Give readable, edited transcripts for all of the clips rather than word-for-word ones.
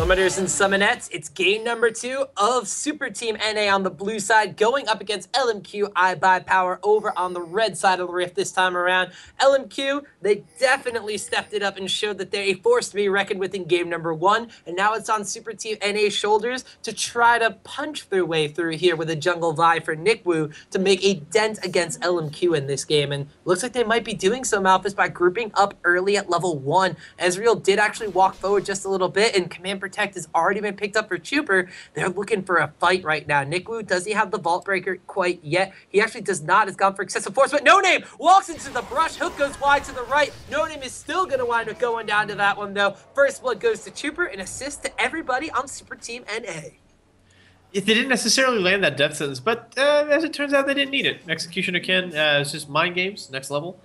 Summoners and Summonettes, it's game number 2 of Super Team NA on the blue side going up against LMQ I Buy Power over on the red side of the rift this time around. LMQ, they definitely stepped it up and showed that they're a force to be reckoned with in game number 1, and now it's on Super Team NA's shoulders to try to punch their way through here with a jungle Vi for Nikwu to make a dent against LMQ in this game, and looks like they might be doing so, Malphus, by grouping up early at level 1. Ezreal did actually walk forward just a little bit, and Command Protect has already been picked up for Chuper. They're looking for a fight right now. Nikwu, does he have the Vault Breaker quite yet? He actually does not. Has gone for excessive force, but No Name walks into the brush. Hook goes wide to the right. No Name is still going to wind up going down to that one, though. First blood goes to Chuper, and assist to everybody on Super Team NA. If they didn't necessarily land that death sentence, but as it turns out, they didn't need it. Executioner Ken, it's just mind games, next level.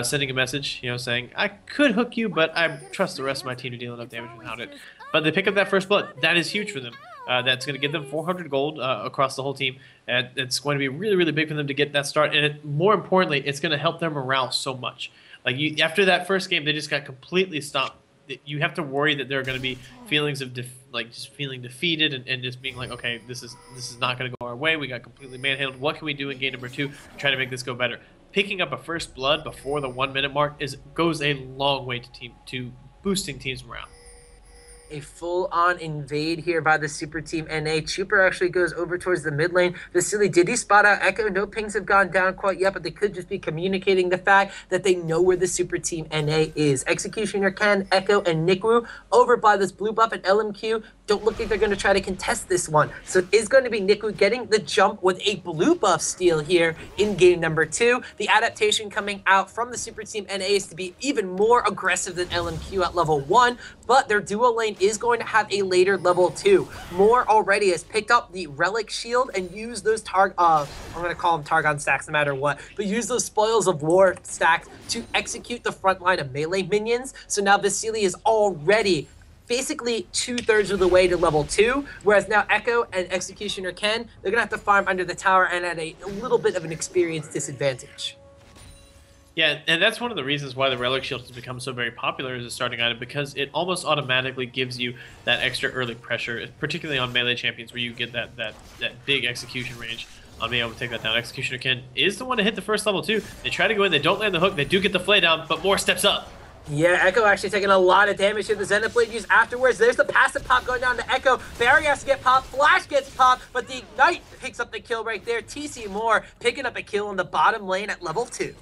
Sending a message, saying, I could hook you, but I trust the rest of my team to deal enough damage without it. But they pick up that first blood. That is huge for them. That's going to give them 400 gold across the whole team. And it's going to be really, really big for them to get that start. And more importantly, it's going to help their morale so much. Like after that first game, they just got completely stopped. You have to worry that there are going to be feelings of just feeling defeated and just being like, okay, this is not going to go our way. We got completely manhandled. What can we do in game number 2 to try to make this go better? Picking up a first blood before the 1 minute mark goes a long way to boosting teams' morale. A full-on invade here by the Super Team NA. Chuper actually goes over towards the mid lane. Vasily, did he spot out Echo? No pings have gone down quite yet, but they could just be communicating the fact that they know where the Super Team NA is. Executioner Ken, Echo, and Nikwu over by this blue buff, and LMQ don't look like they're going to try to contest this one. So it is going to be Nikwu getting the jump with a blue buff steal here in game number 2. The adaptation coming out from the Super Team NA is to be even more aggressive than LMQ at level 1, but their duo lane is going to have a later level 2. Moore already has picked up the Relic Shield and used those I'm going to call them Targon stacks no matter what, but use those Spoils of War stacks to execute the front line of melee minions. So now Vasily is already basically 2/3 of the way to level 2, whereas now Echo and Executioner Ken, they're going to have to farm under the tower and at a little bit of an experience disadvantage. Yeah, and that's one of the reasons why the Relic Shield has become so very popular as a starting item, because it almost automatically gives you that extra early pressure, particularly on melee champions where you get that big execution range on being able to take that down. Executioner Ken is the one to hit the first level too. They try to go in, they don't land the hook, they do get the flay down, but Moore steps up. Yeah, Echo actually taking a lot of damage here. The Xenoblade use afterwards. There's the passive pop going down to Echo. Barry has to get popped. Flash gets popped, but the Ignite picks up the kill right there. TC Moore picking up a kill in the bottom lane at level 2.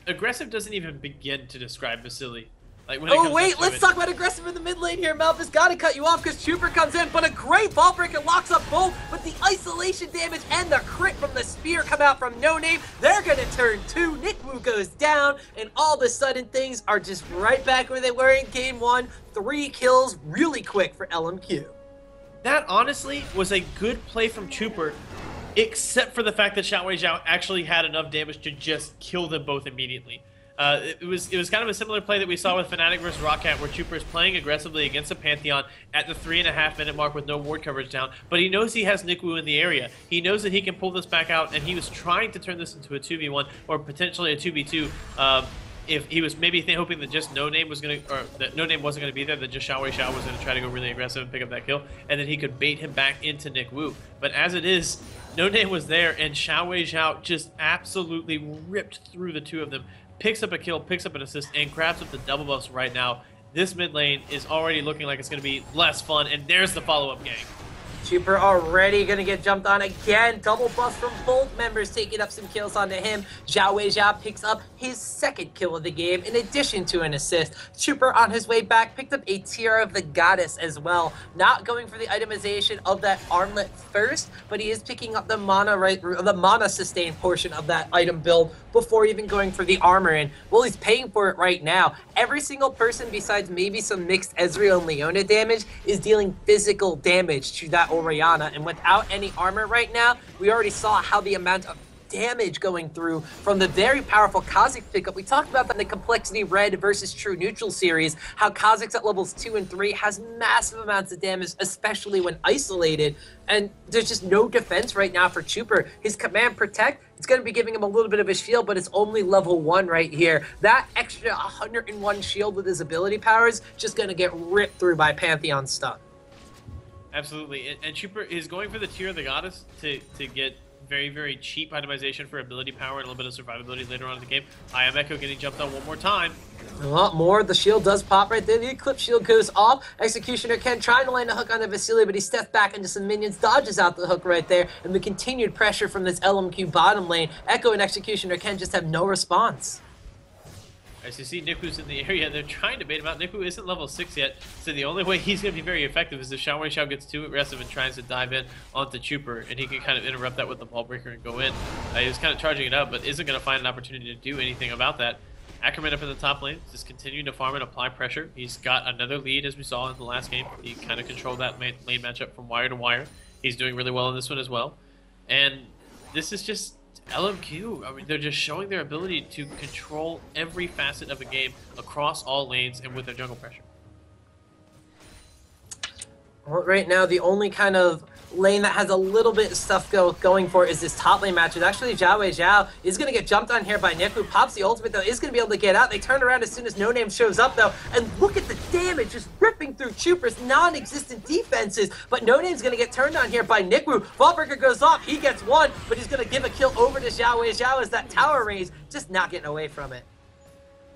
Aggressive doesn't even begin to describe Vasily. Oh wait, let's talk about aggressive in the mid lane here. Malphus gotta cut you off because Chuper comes in, but a great Vault Breaker locks up both, but the isolation damage and the crit from the spear come out from No Name. They're gonna turn 2. Nikwu goes down, and all of a sudden things are just right back where they were in game 1. 3 kills really quick for LMQ. That honestly was a good play from Chuper, except for the fact that Xiao Wei Zhao actually had enough damage to just kill them both immediately. It was kind of a similar play that we saw with Fnatic versus Roccat, where Chuper is playing aggressively against a Pantheon at the 3.5 minute mark with no ward coverage down, but he knows he has Nikwu in the area. He knows that he can pull this back out, and he was trying to turn this into a 2v1 or potentially a 2v2. If he was maybe hoping that just No Name was going to, or that No Name wasn't going to be there, that just Xiao Wei Zhao was going to try to go really aggressive and pick up that kill, and then he could bait him back into Nikwu. But as it is, No Name was there, and Xiao Wei Zhao just absolutely ripped through the two of them. Picks up a kill, picks up an assist, and grabs up the double buffs right now. This mid lane is already looking like it's going to be less fun, and there's the follow-up gang. Chuper already going to get jumped on again. Double buff from both members, taking up some kills onto him. Xiao Wei Zhao picks up his 2nd kill of the game in addition to an assist. Chuper on his way back picked up a Tiara of the Goddess as well. Not going for the itemization of that armlet first, but he is picking up the mana sustain portion of that item build before even going for the armor. And well, he's paying for it right now. Every single person besides maybe some mixed Ezreal and Leona damage is dealing physical damage to that Orianna, and without any armor right now, we already saw how the amount of damage going through from the very powerful kha'zix pickup. We talked about that in the Complexity Red versus True Neutral series, how kha'zix at levels 2 and 3 has massive amounts of damage, especially when isolated, and there's just no defense right now for Chuper. His Command Protect It's going to be giving him a little bit of a shield, but it's only level 1 right here. That extra 101 shield with his ability powers just going to get ripped through by Pantheon stun. Absolutely, and Chuper is going for the Tear of the Goddess to get very, very cheap itemization for ability power and a little bit of survivability later on in the game. I am Echo getting jumped on one more time. A lot more. The shield does pop right there. The Eclipse shield goes off. Executioner Ken trying to land a hook on the Vasily, but he steps back into some minions, dodges out the hook right there, and the continued pressure from this LMQ bottom lane. Echo and Executioner Ken just have no response. As you see, Niku's in the area. They're trying to bait him out. Niku isn't level 6 yet, so the only way he's going to be very effective is if Xiao gets too aggressive and tries to dive in onto Chuper, and he can kind of interrupt that with the ball breaker and go in. He was kind of charging it up, but isn't going to find an opportunity to do anything about that. Ackerman up in the top lane, just continuing to farm and apply pressure. He's got another lead, as we saw in the last game. He kind of controlled that lane matchup from wire to wire. He's doing really well in this one as well. And this is just LMQ. I mean, they're just showing their ability to control every facet of a game across all lanes and with their jungle pressure. Well, right now, the only kind of lane that has a little bit of stuff going for is this top lane match. It's actually Zhao is going to get jumped on here by Niku. Pops the ultimate, though, is going to be able to get out. They turn around as soon as No Name shows up, though, and look at the damage just ripping through Chuper's non-existent defenses. But No Name's going to get turned on here by Niku. Fallbreaker goes off. He gets one, but he's going to give a kill over to Zhao as that tower raise just not getting away from it.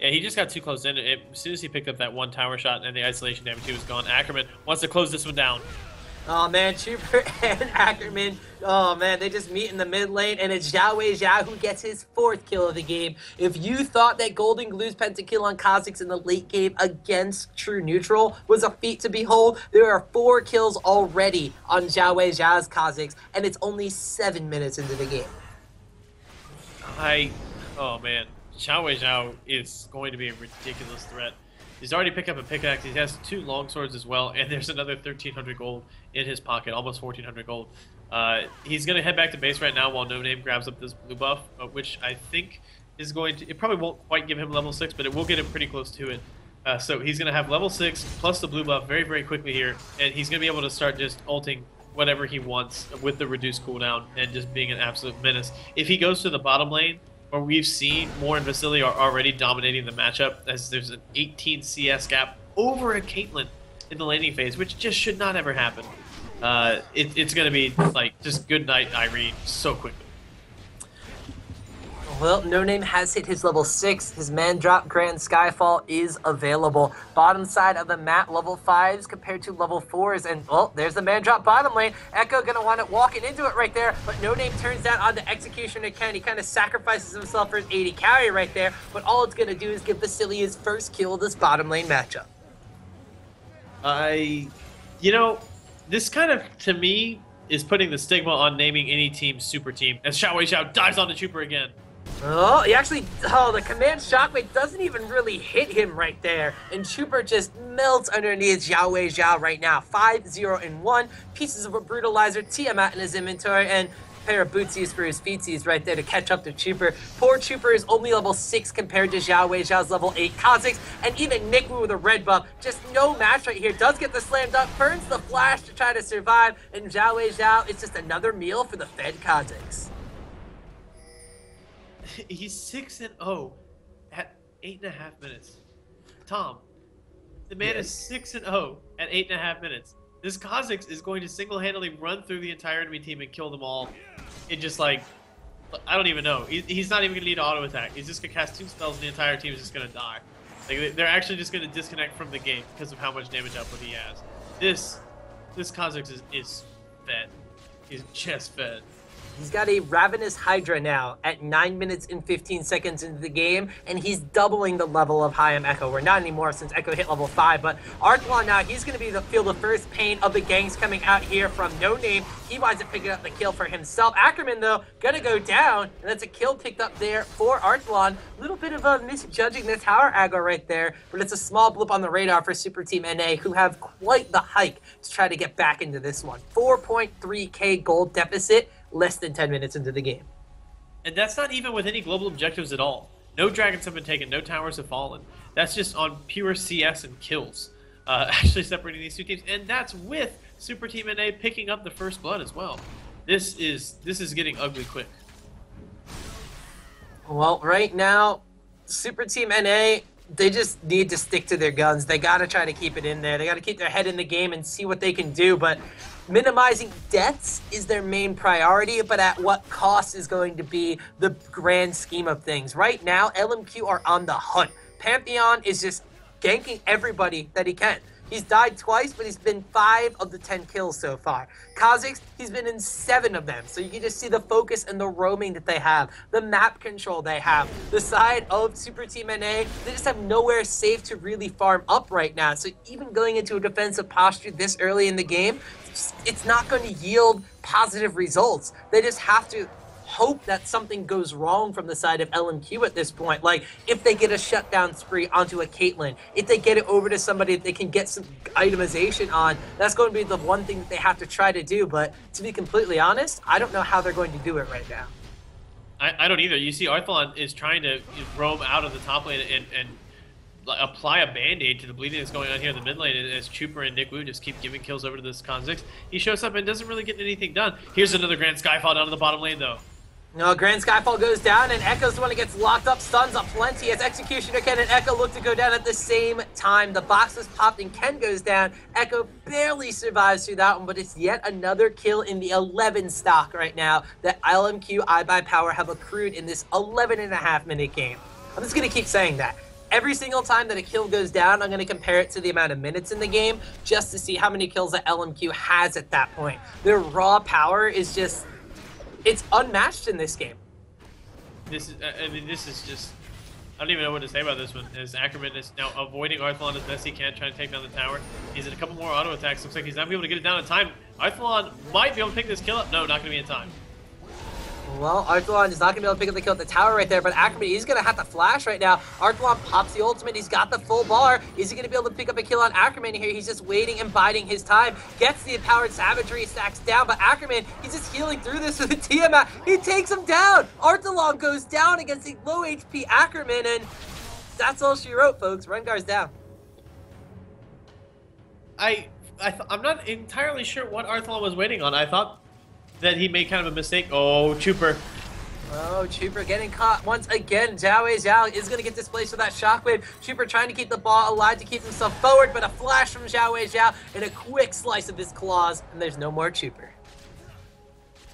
Yeah, he just got too close in. As soon as he picked up that one tower shot and the isolation damage, he was gone. Ackerman wants to close this one down. Oh man, Chuper and Ackerman, oh man, they just meet in the mid lane, and it's Zhao who gets his 4th kill of the game. If you thought that Golden Glue's pentakill on kha'zix in the late game against True Neutral was a feat to behold, there are 4 kills already on Zhao's kha'zix, and it's only 7 minutes into the game. Oh man, Zhao is going to be a ridiculous threat. He's already picked up a pickaxe. He has 2 longswords as well, and there's another 1,300 gold in his pocket, almost 1,400 gold. He's going to head back to base right now while No Name grabs up this blue buff, which I think is going to... It probably won't quite give him level 6, but it will get him pretty close to it. So he's going to have level 6 plus the blue buff very, very quickly here, and he's going to be able to start just ulting whatever he wants with the reduced cooldown and just being an absolute menace. If he goes to the bottom lane, where we've seen Moore and Vasily are already dominating the matchup, as there's an 18 CS gap over a Caitlyn in the laning phase, which just should not ever happen. It's going to be like just good night Irene so quickly. Well, No Name has hit his level 6. His man drop Grand Skyfall is available. Bottom side of the map, level 5s compared to level 4s. And, well, there's the man drop bottom lane. Echo going to want it walking into it right there. But No Name turns that onto Executioner Ken. He kind of sacrifices himself for his 80 carry right there. But all it's going to do is give Vasily his first kill of this bottom lane matchup. You know, this kind of, to me, is putting the stigma on naming any team super team. As Xiao dives onto Chuper again. Oh, the command shockwave doesn't even really hit him right there. And Chuper just melts underneath Zhao right now. 5-0-1. Pieces of a brutalizer, Tiamat in his inventory, and a pair of bootsies for his feetsies right there to catch up to Chuper. Poor Chuper is only level 6 compared to Zhao's level 8 kha'zix, and even Niku with a red buff, just no match right here. Does get the slam dunk, burns the flash to try to survive, and Zhao, it's just another meal for the fed kha'zix. He's 6-0 at 8.5 minutes. Tom, the man is 6-0 at 8.5 minutes. This kha'zix is going to single-handedly run through the entire enemy team and kill them all. It just like, I don't even know. He's not even going to need auto attack. He's just going to cast 2 spells and the entire team is just going to die. Like, they're actually just going to disconnect from the game because of how much damage output he has. This kha'zix is fed. He's just fed. He's got a Ravenous Hydra now at 9 minutes and 15 seconds into the game, and he's doubling the level of Hayam Echo. We're not anymore since Echo hit level 5, but Archlon now, he's going to feel the first pain of the ganks coming out here from No Name. He winds up picking up the kill for himself. Ackerman, though, going to go down, and that's a kill picked up there for Archlon. A little bit of a misjudging the tower aggro right there, but it's a small blip on the radar for Super Team NA, who have quite the hike to try to get back into this one. 4.3k gold deficit, less than 10 minutes into the game. And that's not even with any global objectives at all. No dragons have been taken, no towers have fallen. That's just on pure CS and kills, actually separating these 2 teams. And that's with Super Team NA picking up the first blood as well. This is getting ugly quick. Well, right now, Super Team NA, they just need to stick to their guns. They got to try to keep it in there. They got to keep their head in the game and see what they can do. But minimizing deaths is their main priority, but at what cost is going to be the grand scheme of things. Right now, LMQ are on the hunt. Pantheon is just ganking everybody that he can. He's died twice, but he's been 5 of the 10 kills so far. kha'zix, he's been in 7 of them. So you can just see the focus and the roaming that they have, the map control they have. The side of Super Team NA, they just have nowhere safe to really farm up right now. So even going into a defensive posture this early in the game, it's not going to yield positive results. They just have to hope that something goes wrong from the side of LMQ at this point. Like, if they get a shutdown spree onto a Caitlyn, if they get it over to somebody that they can get some itemization on, that's going to be the one thing that they have to try to do. But to be completely honest, I don't know how they're going to do it right now. I don't either. You see Arthalon is trying to roam out of the top lane and apply a band-aid to the bleeding that's going on here in the mid lane as Chuper and Nick Wu just keep giving kills over to this kha'zix. He shows up and doesn't really get anything done. Here's another Grand Skyfall down to the bottom lane, though. No, Grand Skyfall goes down, and Echo's the one that gets locked up, stuns up plenty as Executioner Ken and Echo look to go down at the same time. The box is popped and Ken goes down. Echo barely survives through that one, but it's yet another kill in the 11 stock right now that LMQ iBuyPower have accrued in this 11.5-minute game. I'm just going to keep saying that. Every single time that a kill goes down, I'm going to compare it to the amount of minutes in the game just to see how many kills that LMQ has at that point. Their raw power is just... it's unmatched in this game. This is, this is just, I don't even know what to say about this one. As Ackerman is now avoiding Arthalon as best he can, trying to take down the tower. He's in a couple more auto attacks. Looks like he's not going to be able to get it down in time. Arthalon might be able to pick this kill up. No, not going to be in time. Well, Arthalon is not going to be able to pick up the kill at the tower right there, but Ackerman, he's going to have to flash right now. Arthalon pops the ultimate. He's got the full bar. Is he going to be able to pick up a kill on Ackerman here? He's just waiting and biding his time. Gets the empowered savagery, stacks down, but Ackerman, he's just healing through this with a Tiamat. He takes him down. Arthalon goes down against a low HP Ackerman, and that's all she wrote, folks. Rengar's down. I'm not entirely sure what Arthalon was waiting on. I thought that he made kind of a mistake. Oh, Chuper. Oh, Chuper getting caught once again. Zhao is going to get displaced with that shockwave. Chuper trying to keep the ball alive to keep himself forward, but a flash from Zhao and a quick slice of his claws, and there's no more Chuper.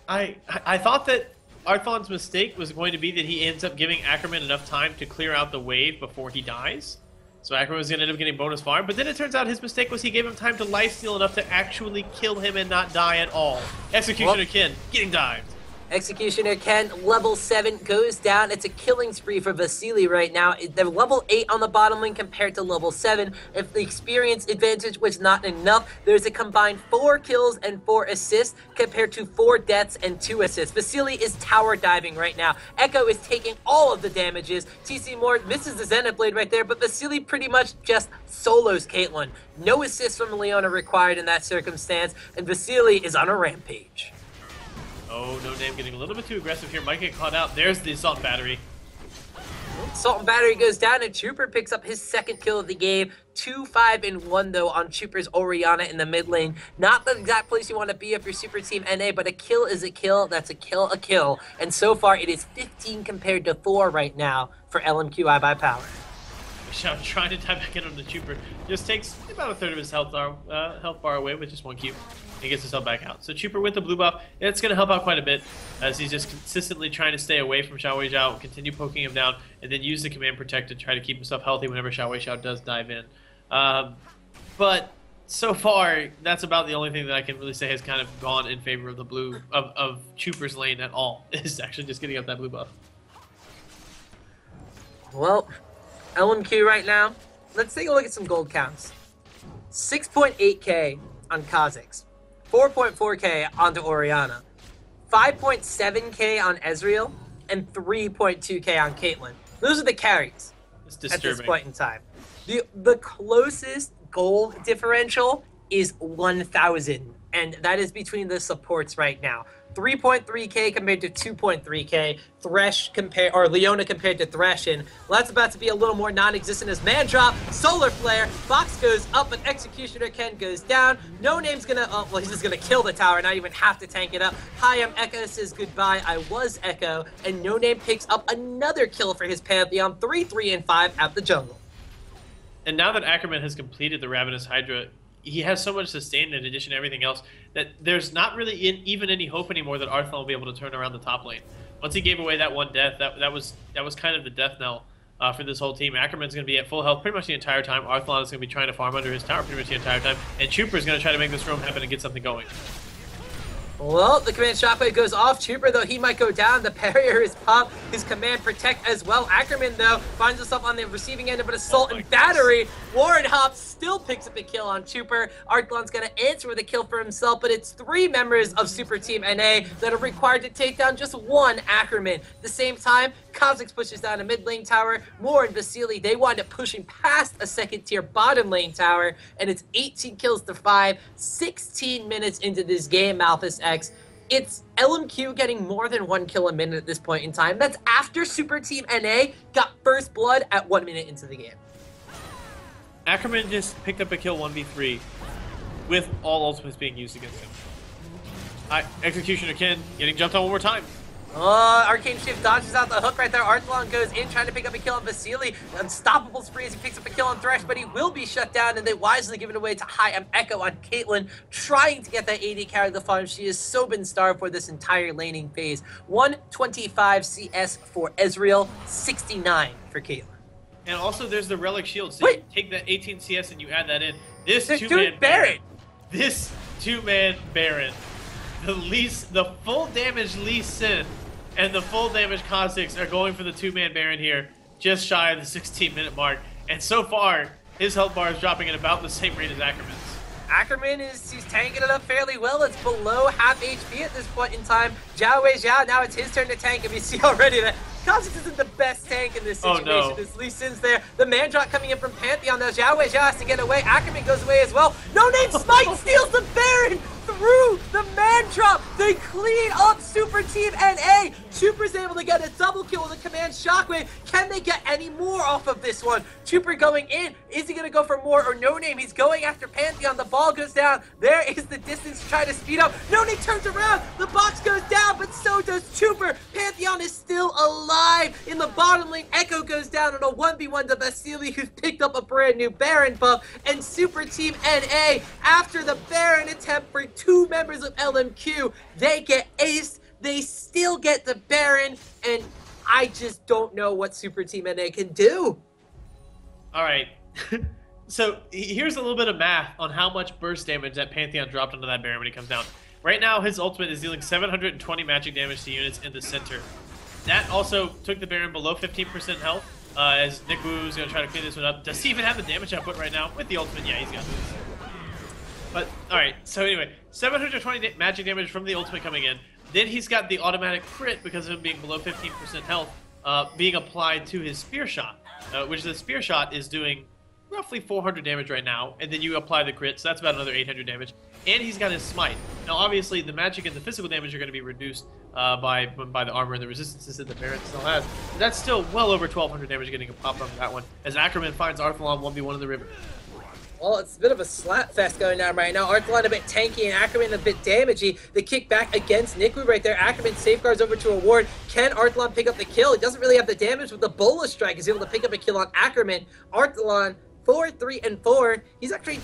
I thought that Arthalon's mistake was going to be that he ends up giving Ackerman enough time to clear out the wave before he dies. So Ackerman was going to end up getting bonus farm, but then it turns out his mistake was he gave him time to lifesteal enough to actually kill him and not die at all. Executioner Ken getting dived. Executioner Ken, level 7, goes down. It's a killing spree for Vasily right now. They're level 8 on the bottom lane compared to level 7. If the experience advantage was not enough, there's a combined 4 kills and 4 assists compared to 4 deaths and 2 assists. Vasily is tower diving right now. Echo is taking all of the damages. TC Moore misses the Zenith Blade right there, but Vasily pretty much just solos Caitlyn. No assists from Leona required in that circumstance, and Vasily is on a rampage. Oh, No Name getting a little bit too aggressive here. Might get caught out. There's the Assault Battery. Assault and Battery goes down, and Chuper picks up his second kill of the game. 2-5-1, though, on Chuper's Orianna in the mid lane. Not the exact place you want to be if you're Super Team NA, but a kill is a kill. That's a kill. And so far, it is 15 compared to 4 right now for LMQ iBuyPower. Xiao trying to tie back in on the Chuper. Just takes about a third of his health bar away with just 1 Q. He gets himself back out. So Chuper with the blue buff, it's going to help out quite a bit as he's just consistently trying to stay away from Xiao Zhao, continue poking him down, and then use the Command Protect to try to keep himself healthy whenever Xiao Zhao does dive in. But so far, that's about the only thing that I can really say has kind of gone in favor of the blue, of Chuper's lane at all, is actually just getting up that blue buff. Well, LMQ right now, let's take a look at some gold counts. 6.8k on kha'zix, 4.4k onto Orianna, 5.7k on Ezreal, and 3.2k on Caitlyn. Those are the carries at this point in time. The closest goal differential is 1,000 and that is between the supports right now. 3.3k compared to 2.3k. Leona compared to Thresh, and well, that's about to be a little more non-existent as man drop, solar flare, Fox goes up, but Executioner Ken goes down. No Name's gonna, well, he's just gonna kill the tower, not even have to tank it up. Hi, I'm Echo says goodbye, I was Echo, and No Name picks up another kill for his Pantheon, 3, 3, and 5 at the jungle. And now that Ackerman has completed the Ravenous Hydra, he has so much sustain in addition to everything else that there's not really even any hope anymore that Arthlon will be able to turn around the top lane. Once he gave away that one death, that was kind of the death knell for this whole team. Ackerman's going to be at full health pretty much the entire time. Arthlon is going to be trying to farm under his tower pretty much the entire time, and Trooper is going to try to make this roam happen and get something going. Well, the command shockwave goes off. Trooper, though, he might go down. The barrier is popped. His command protect as well. Ackerman, though, finds himself on the receiving end of an assault and battery. Warren Hop still picks up a kill on Trooper. Arthlon's going to answer with a kill for himself, but it's 3 members of Super Team NA that are required to take down just one Ackerman. At the same time, kha'zix pushes down a mid lane tower. Moore and Vasily, they wind up pushing past a second tier bottom lane tower, and it's 18 kills to 5, 16 minutes into this game, Malthus X. It's LMQ getting more than 1 kill a minute at this point in time. That's after Super Team NA got first blood at 1 minute into the game. Ackerman just picked up a kill 1v3 with all ultimates being used against him. Executioner Ken getting jumped on one more time. Arcane Shift dodges out the hook right there. Arthlon goes in trying to pick up a kill on Vasily. Unstoppable spree as he picks up a kill on Thresh, but he will be shut down, and they wisely give it away to Hi, I'm Echo on Caitlyn, trying to get that AD carry the farm. She has so been starved for this entire laning phase. 125 CS for Ezreal, 69 for Caitlyn. And also there's the Relic Shield, so you take that 18 CS and you add that in. This two-man Baron. This two-man Baron. The full damage Lee Sin and the full damage kha'zix are going for the two-man Baron here, just shy of the 16-minute mark. And so far, his health bar is dropping at about the same rate as Ackerman's. Ackerman he's tanking it up fairly well. It's below half HP at this point in time. Zhao Weijia, now it's his turn to tank, and we see already that kha'zix isn't the best tank in this situation. Oh, no. This Lee Sin's there. The man drop coming in from Pantheon. Now Zhao Weijia has to get away. Ackerman goes away as well. No Name Smite steals the Baron through the man drop. They clean up Super Team NA. Trooper's able to get a double kill with a command shockwave. Can they get any more off of this one? Trooper going in. Is he going to go for more or No Name? He's going after Pantheon. The ball goes down. There is the distance to try to speed up. No Name turns around. The box goes down, but so does Trooper. Pantheon is still alive. In the bottom lane, Echo goes down on a 1v1 to Vasily, who's picked up a brand new Baron buff. And Super Team NA, after the Baron attempt for 2 members of LMQ, they get aced. They still get the Baron, and I just don't know what Super Team NA can do. All right. So here's a little bit of math on how much burst damage that Pantheon dropped onto that Baron when he comes down. Right now, his ultimate is dealing 720 magic damage to units in the center. That also took the Baron below 15% health, as Nick Wu is going to try to clean this one up. Does he even have the damage output right now? With the ultimate, yeah, he's got this. But, alright, so anyway, 720 magic damage from the ultimate coming in. Then he's got the automatic crit because of him being below 15% health, being applied to his Spear Shot, which the Spear Shot is doing roughly 400 damage right now, and then you apply the crit, so that's about another 800 damage. And he's got his Smite. Now, obviously, the magic and the physical damage are going to be reduced by the armor and the resistances that the Baron still has. But that's still well over 1,200 damage getting a pop from that one, as Ackerman finds Arthlon 1v1 in the river. Well, it's a bit of a slap fest going on right now. Arthlon a bit tanky and Ackerman a bit damagey. The kick back against Nikwu right there. Ackerman safeguards over to a ward. Can Arthlon pick up the kill? He doesn't really have the damage with the Bola Strike. He's able to pick up a kill on Ackerman. Arthlon 4, 3, and 4. He's actually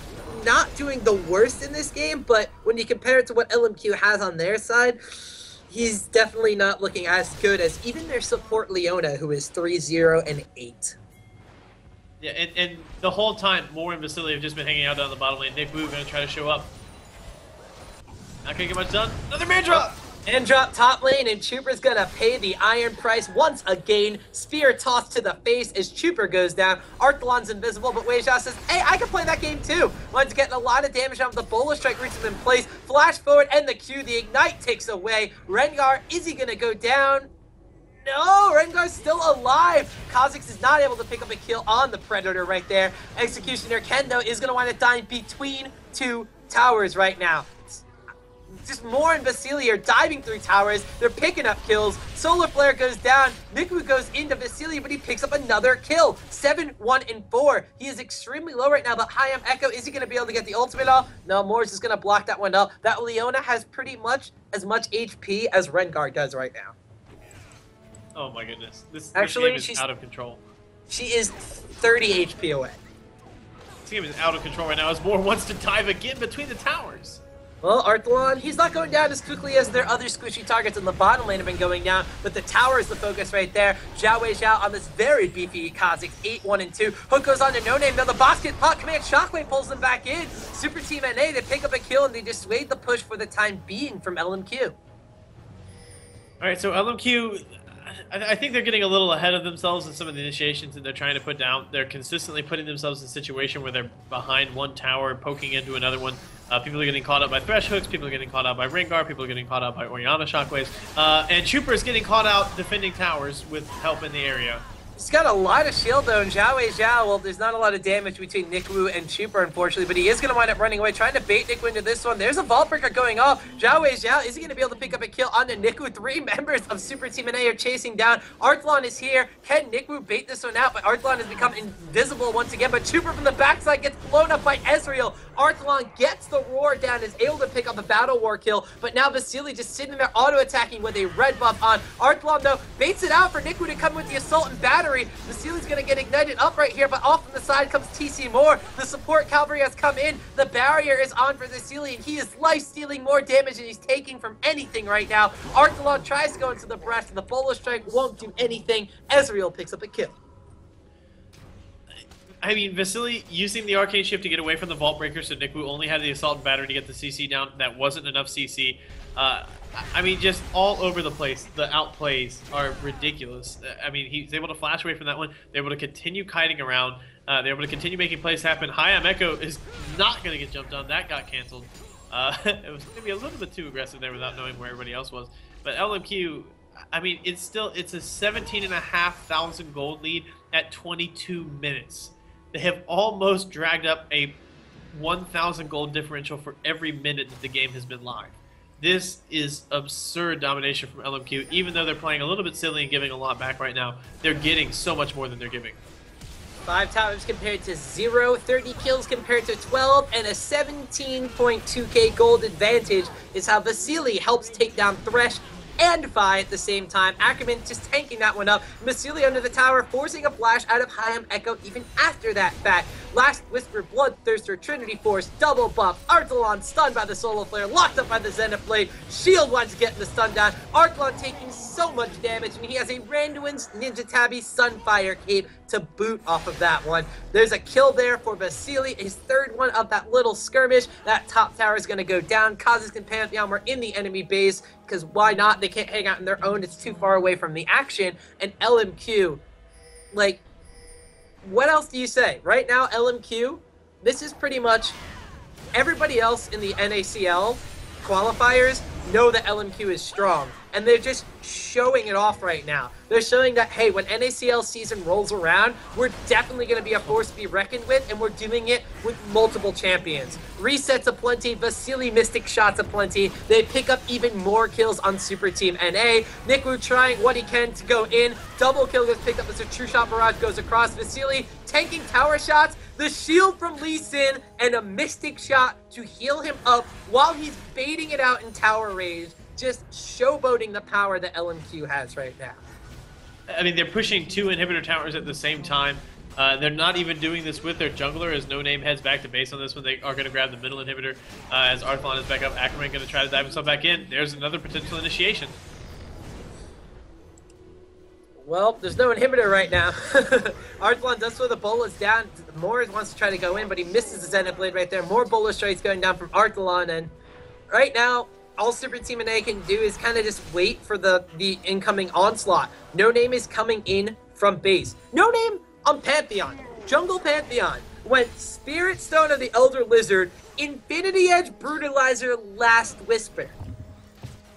not doing the worst in this game, but when you compare it to what LMQ has on their side, he's definitely not looking as good as even their support Leona, who is 3-0 and 8. Yeah, and the whole time, Moore and Vasily have just been hanging out down the bottom lane. Nick Wu going to try to show up. Not going to get much done. Another man drop! Man drop top lane, and Trooper's going to pay the iron price once again. Spear tossed to the face as Trooper goes down. Arthlon's invisible, but Weijia says, hey, I can play that game too. One's getting a lot of damage out of the Bola Strike, reaches him in place. Flash forward, and the Q, the Ignite takes away. Rengar, is he going to go down? No, Rengar's still alive. kha'zix is not able to pick up a kill on the Predator right there. Executioner Ken, though, is going to wind up dying between 2 towers right now. just more and Vasily are diving through towers. They're picking up kills. Solar Flare goes down. Nikwu goes into Vasily, but he picks up another kill. 7, 1, and 4. He is extremely low right now, but Hayam Echo, is he going to be able to get the ultimate off? No, Moore's just going to block that one up. That Leona has pretty much as much HP as Rengar does right now. Oh my goodness. This Actually, game is out of control. She is 30 HP away. This game is out of control right now as Moore wants to dive again between the towers. Well, Arthalon, he's not going down as quickly as their other squishy targets in the bottom lane have been going down, but the tower is the focus right there. Zhao Weizhao on this very beefy kha'zix, 8, 1, and 2. Hook goes on to No Name. Now the box gets popped. Command Shockwave pulls them back in. Super Team NA, they pick up a kill, and they dissuade the push for the time being from LMQ. All right, so LMQ, I think they're getting a little ahead of themselves in some of the initiations that they're trying to put down. They're consistently putting themselves in a situation where they're behind one tower, poking into another one. People are getting caught up by Thresh Hooks, people are getting caught out by Rengar, people are getting caught out by Orianna Shockwaves, and Chuper is getting caught out defending towers with help in the area. He's got a lot of shield though, and Zhao Weizhao, well, there's not a lot of damage between Nikwu and Chuper, unfortunately, but he is going to wind up running away, trying to bait Nikwu into this one. There's a Vault Breaker going off. Zhao Weizhao, is he going to be able to pick up a kill onto Nikwu? 3 members of Super Team NA are chasing down. Arthalon is here. Can Nikwu bait this one out? But Arthalon has become invisible once again, but Chuper from the backside gets blown up by Ezreal. Arthalon gets the roar down, is able to pick up a Battle War kill, but now Vasily just sitting there auto-attacking with a red buff on. Arthalon, though, baits it out for Nikwu to come with the Assault and Battery. Vasily's going to get ignited up right here, but off from the side comes TC Moore. The support cavalry has come in. The barrier is on for Vasily, and he is life-stealing more damage than he's taking from anything right now. Arthalon tries to go into the breast, and the Bola Strike won't do anything. Ezreal picks up a kill. I mean, Vasily using the Arcane Shift to get away from the Vault Breaker, so Nikwu only had the Assault and Battery to get the CC down. That wasn't enough CC. I mean, just all over the place. The outplays are ridiculous. I mean, he's able to flash away from that one. They're able to continue kiting around. They're able to continue making plays happen. Hayam Echo is not going to get jumped on. That got canceled. It was maybe a little bit too aggressive there without knowing where everybody else was. But LMQ, I mean, it's a 17,500 gold lead at 22 minutes. They have almost dragged up a 1,000 gold differential for every minute that the game has been live. This is absurd domination from LMQ. Even though they're playing a little bit silly and giving a lot back right now, they're getting so much more than they're giving. 5 towers compared to 0, 30 kills compared to 12, and a 17.2k gold advantage is how Vasily helps take down Thresh and Vi at the same time. Ackerman just tanking that one up. Vasily under the tower, forcing a flash out of Hayam Echo even after that fact. Last Whisper, Bloodthirster, Trinity Force, double buff. Arthalon stunned by the Solar Flare, locked up by the Zenith Blade. Shield winds getting the stun down. Arthalon taking so much damage, and he has a Randuin's Ninja Tabby Sunfire Cape to boot off of that one. There's a kill there for Vasily, his 3rd one of that little skirmish. That top tower is going to go down. kha'zix and Pantheon were in the enemy base, because why not? They can't hang out on their own. It's too far away from the action. And LMQ, like, what else do you say? Right now, LMQ, this is pretty much everybody else in the NACL qualifiers know that LMQ is strong, and they're just showing it off right now. They're showing that, hey, when NACL season rolls around, we're definitely going to be a force to be reckoned with, and we're doing it with multiple champions. Resets aplenty, Vasily Mystic shots aplenty. They pick up even more kills on Super Team NA. Nikwu trying what he can to go in. Double kill gets picked up as a True Shot Barrage goes across. Vasily tanking tower shots, the shield from Lee Sin, and a Mystic shot to heal him up while he's baiting it out in tower range. Just showboating the power that LMQ has right now. I mean, they're pushing 2 inhibitor towers at the same time. They're not even doing this with their jungler, as No Name heads back to base on this one. They are going to grab the middle inhibitor as Arthalon is back up. Ackerman going to try to dive himself back in. There's another potential initiation. Well, there's no inhibitor right now. Arthalon does throw the bolas down. Moore wants to try to go in, but he misses the Zenith Blade right there. More bola strikes going down from Arthalon, and right now, all Super Team NA can do is kind of just wait for the incoming onslaught. No Name is coming in from base. No Name on Pantheon. Jungle Pantheon. Went Spirit Stone of the Elder Lizard, Infinity Edge Brutalizer, Last Whisper.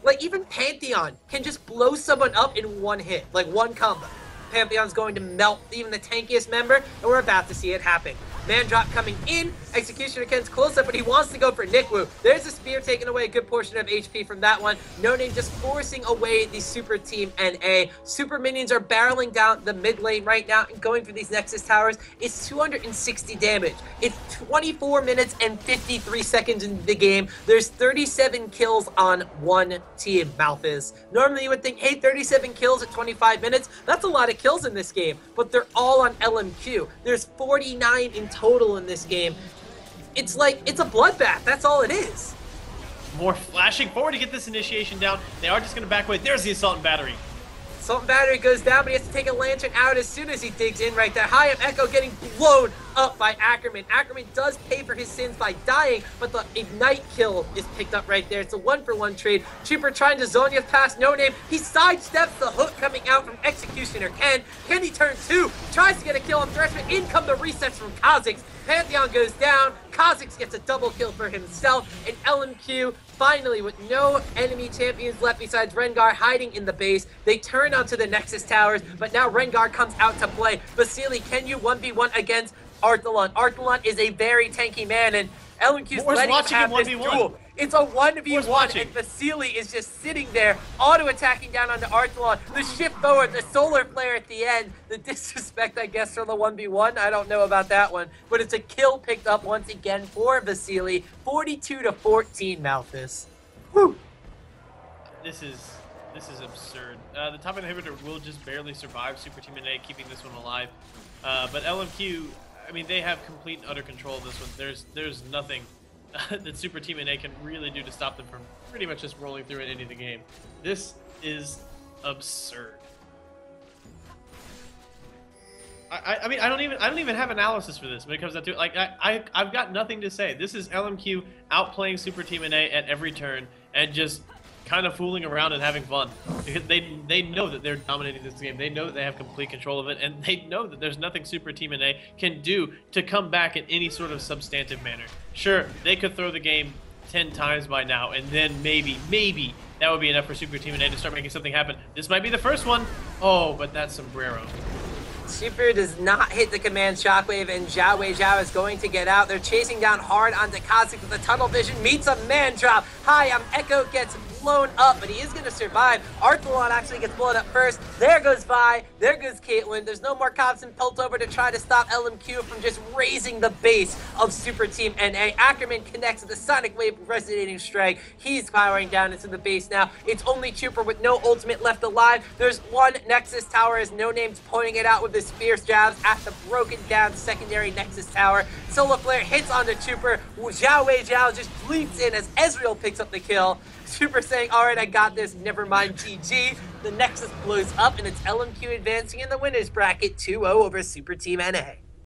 Like, even Pantheon can just blow someone up in one hit, like one combo. Pantheon's going to melt even the tankiest member, and we're about to see it happen. Man drop coming in, Executioner Ken's close up, but he wants to go for Nick Wu. There's a spear taking away a good portion of HP from that one. No Name just forcing away the Super Team NA. Super Minions are barreling down the mid lane right now and going for these Nexus Towers. It's 260 damage. It's 24 minutes and 53 seconds into the game. There's 37 kills on one team, Malphus. Normally you would think, hey, 37 kills at 25 minutes, that's a lot of kills in this game, but they're all on LMQ. There's 49 in total in this game. It's like, it's a bloodbath, that's all it is. More flashing forward to get this initiation down. They are just going to back away. There's the Assault and Battery. Assault and Battery goes down, but he has to take a Lantern out as soon as he digs in right there. High up Echo getting blown up by Ackerman. Ackerman does pay for his sins by dying, but the Ignite kill is picked up right there. It's a 1-for-1 trade. Trooper trying to Zhonya's past No Name. He sidesteps the hook coming out from Executioner Ken. Kenny turn 2, tries to get a kill on Thresh, but in come the resets from kha'zix. Pantheon goes down. kha'zix gets a double kill for himself, and LMQ finally, with no enemy champions left besides Rengar hiding in the base, they turn onto the Nexus Towers, but now Rengar comes out to play. Vasily, can you 1v1 against Arthalon? Arthalon is a very tanky man, and LMQ's letting him have this duel. It's a 1v1, and Vasily is just sitting there, auto-attacking down onto Arthalon. The shift forward, the solar flare at the end, the disrespect, I guess, for the 1v1. I don't know about that one, but it's a kill picked up once again for Vasily. 42-14, Malphus. Whew. This is absurd. The top inhibitor will just barely survive Super Team NA, keeping this one alive. But LMQ, I mean, they have complete and utter control of this one. There's nothing that Super Team NA can really do to stop them from pretty much just rolling through and ending the game. This is absurd. I mean, I don't even have analysis for this when it comes down to it. Like, I've got nothing to say. This is LMQ outplaying Super Team NA at every turn and just kind of fooling around and having fun, because they know that they're dominating this game. They know that they have complete control of it, and they know that there's nothing Super Team NA can do to come back in any sort of substantive manner. Sure, they could throw the game 10 times by now, and then maybe that would be enough for Super Team NA to start making something happen. This might be the first one. Oh, but that's sombrero. Super does not hit the command shockwave, and Zhao Wei Zhao is going to get out. They're chasing down hard onto kha'zix with the tunnel vision, meets a man drop. Echo gets blown up, but he is going to survive. Arthalon actually gets blown up first. There goes Vi. There goes Caitlyn. There's no more cops and Pelt over to try to stop LMQ from just raising the base of Super Team NA. Ackerman connects with the Sonic Wave Resonating Strike. He's powering down into the base now. It's only Trooper with no ultimate left alive. There's one Nexus Tower as No Name's pointing it out with his fierce jabs at the broken down secondary Nexus Tower. Solar Flare hits onto Trooper. Zhao Wei Zhao just leaps in as Ezreal picks up the kill. Trooper saying, all right, I got this, never mind, GG. The Nexus blows up, and it's LMQ advancing in the winners bracket 2-0 over Super Team NA.